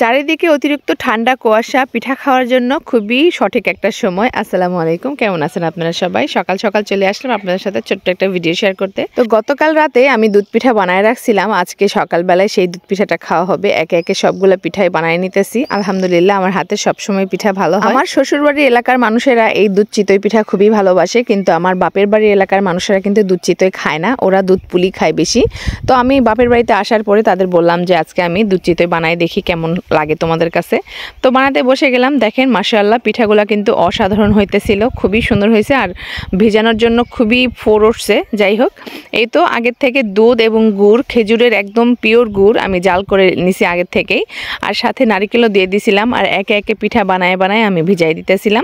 চারিদিকে অতিরিক্ত ঠান্ডা কুয়াশা, পিঠা খাওয়ার জন্য খুবই সঠিক একটা সময়। আসসালামু আলাইকুম, কেমন আছেন আপনারা সবাই? সকাল সকাল চলে আসলাম আপনাদের সাথে ছোট্ট একটা ভিডিও শেয়ার করতে। তো গতকাল রাতে আমি দুধ পিঠা বানায় রাখছিলাম, আজকে সকালবেলায় সেই দুধ পিঠাটা খাওয়া হবে। একে একে সবগুলো পিঠাই বানায় নিতেছি। আলহামদুলিল্লাহ, আমার হাতে সবসময় পিঠা ভালো হয়। আমার শ্বশুরবাড়ির এলাকার মানুষেরা এই দুধ চিতই পিঠা খুবই ভালোবাসে, কিন্তু আমার বাপের বাড়ির এলাকার মানুষেরা কিন্তু দুধ চিতই খায় না, ওরা দুধ পুলি খায় বেশি। তো আমি বাপের বাড়িতে আসার পরে তাদের বললাম যে আজকে আমি দুধ চিতই বানাই, দেখি কেমন লাগে তোমাদের কাছে। তো বানাতে বসে গেলাম। দেখেন মাশাআল্লাহ, পিঠাগুলো কিন্তু অসাধারণ হইতেছিল, খুবই সুন্দর হয়েছে আর ভিজানোর জন্য খুবই ফোর উঠছে। যাই হোক, এই তো আগের থেকে দুধ এবং গুড়, খেজুরের একদম পিওর গুড় আমি জাল করে নিছি আগের থেকেই, আর সাথে নারিকেলও দিয়ে দিছিলাম, আর একে একে পিঠা বানায় বানায় আমি ভিজাই দিতেছিলাম।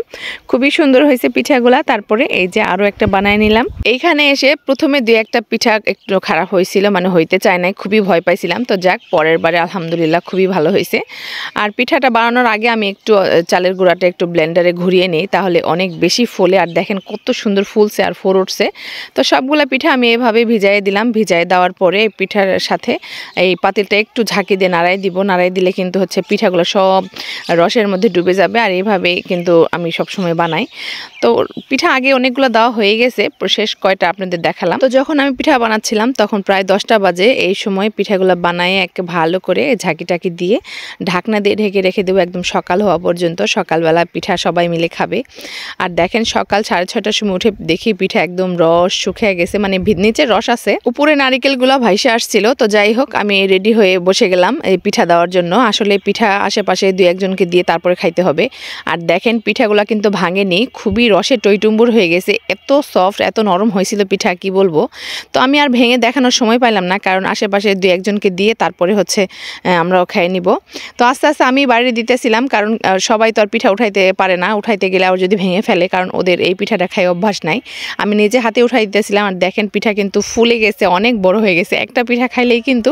খুবই সুন্দর হয়েছে পিঠাগুলা। তারপরে এই যে আরও একটা বানায় নিলাম। এইখানে এসে প্রথমে দুই একটা পিঠা একটু খারাপ হয়েছিল, মানে হইতে চায় নাই, খুবই ভয় পাইছিলাম। তো যাক, পরের বারে আলহামদুলিল্লাহ খুবই ভালো হয়েছে। আর পিঠাটা বানানোর আগে আমি একটু চালের গুঁড়াটা একটু ব্লেন্ডারে ঘুরিয়ে নিই, তাহলে অনেক বেশি ফোলে। আর দেখেন কত সুন্দর ফুলছে আর ফোর উঠছে। তো সবগুলা পিঠা আমি এভাবে ভিজাই দিলাম। ভিজাই দেওয়ার পরে পিঠার সাথে এই পাতিলটা একটু ঝাঁকি দিয়ে নাড়াই দিব। নাড়াই দিলে কিন্তু হচ্ছে পিঠাগুলো সব রসের মধ্যে ডুবে যাবে। আর এইভাবেই কিন্তু আমি সবসময় বানাই। তো পিঠা আগে অনেকগুলো দেওয়া হয়ে গেছে, শেষ কয়টা আপনাদের দেখালাম। তো যখন আমি পিঠা বানাচ্ছিলাম তখন প্রায় 10টা বাজে। এই সময় পিঠাগুলো বানায় একে ভালো করে ঝাঁকি টাকি দিয়ে ঢাকনা দিয়ে ঢেকে রেখে দেবো একদম সকাল হওয়া পর্যন্ত। সকালবেলা পিঠা সবাই মিলে খাবে। আর দেখেন সকাল 6:30টার সময় উঠে দেখি পিঠা একদম রস শুকিয়ে গেছে, মানে নিচে রস আছে, উপরে নারিকেলগুলো ভাইসে আসছিল। তো যাই হোক, আমি রেডি হয়ে বসে গেলাম এই পিঠা দেওয়ার জন্য। আসলে পিঠা আশেপাশে 2-1জনকে দিয়ে তারপরে খাইতে হবে। আর দেখেন পিঠাগুলো কিন্তু ভাঙেনি, খুবই রসে টইটুম্বুর হয়ে গেছে, এত সফট এত নরম হয়েছিল পিঠা কি বলবো। তো আমি আর ভেঙে দেখানোর সময় পাইলাম না, কারণ আশেপাশে 2-1জনকে দিয়ে তারপরে হচ্ছে আমরাও খেয়ে নিব। তো আস্তে আস্তে আমি বাড়ি দিতেছিলাম, কারণ সবাই তো আর পিঠা উঠাইতে পারে না, উঠাইতে গেলে আর যদি ভেঙে ফেলে, কারণ ওদের এই পিঠাটা খাই অভ্যাস নাই। আমি নিজে হাতে উঠাই দিতেছিলাম। আর দেখেন পিঠা কিন্তু ফুলে গেছে, অনেক বড় হয়ে গেছে। একটা পিঠা খাইলেই কিন্তু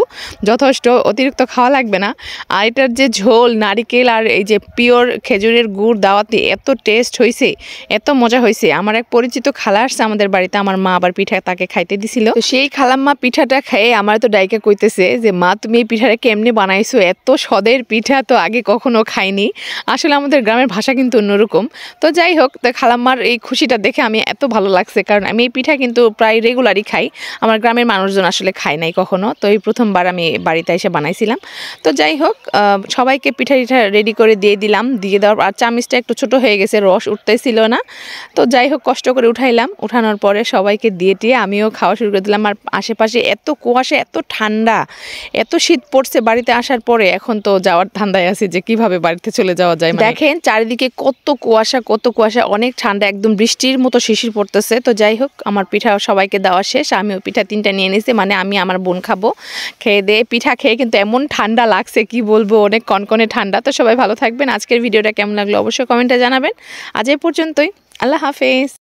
যথেষ্ট, অতিরিক্ত খাওয়া লাগবে না। আর এটার যে ঝোল, নারিকেল আর এই যে পিওর খেজুরের গুড় দাওয়াতে এত টেস্ট হয়েছে, এত মজা হয়েছে। আমার এক পরিচিত খালা আসছে আমাদের বাড়িতে, আমার মা আবার পিঠা তাকে খাইতে দিছিল। তো সেই খালাম্মা পিঠাটা খেয়ে আমার তো ডাইকা কইতেছে যে মা, তুমি এই পিঠাটা কেমনে বানাইছো, এত স্বাদের পিঠা তো আগে কখনো খাইনি। আসলে আমাদের গ্রামের ভাষা কিন্তু অন্যরকম। তো যাই হোক, তো খালাম্মার এই খুশিটা দেখে আমি এত ভালো লাগছে, কারণ আমি এই পিঠা কিন্তু প্রায় রেগুলারই খাই, আমার গ্রামের মানুষজন আসলে খায় নাই কখনো। তো এই প্রথমবার আমি বাড়িতে এসে বানাইছিলাম। তো যাই হোক, সবাইকে পিঠা রেডি করে দিয়ে দিলাম। দিয়ে দেওয়ার আর চামিচটা একটু ছোট হয়ে গেছে, রস উঠতেছিল না। তো যাই হোক, কষ্ট করে উঠাইলাম। উঠানোর পরে সবাইকে দিয়ে টিয়ে আমিও খাওয়া শুরু করে দিলাম। আর আশেপাশে এত কুয়াশা, এত ঠান্ডা, এত শীত পড়ছে বাড়িতে আসার পরে। এখন তো যাওয়ার ধান্দায় আছে যে কিভাবে বাড়িতে চলে যাওয়া যায়। দেখেন চারিদিকে কত কুয়াশা, কত কুয়াশা, অনেক ঠান্ডা, একদম বৃষ্টির মতো শিশির পড়তেছে। তো যাই হোক, আমার পিঠা সবাইকে দেওয়া শেষ। আমিও পিঠা 3টা নিয়ে নিয়েছি, মানে আমি আমার বোন খাবো। খেয়ে দিয়ে পিঠা খেয়ে কিন্তু এমন ঠান্ডা লাগছে কি বলবো, অনেক কনকনে ঠান্ডা। তো সবাই ভালো থাকবেন। আজকের ভিডিওটা কেমন লাগলো অবশ্যই কমেন্টে জানাবেন। আজ এই পর্যন্তই, আল্লাহ হাফেজ।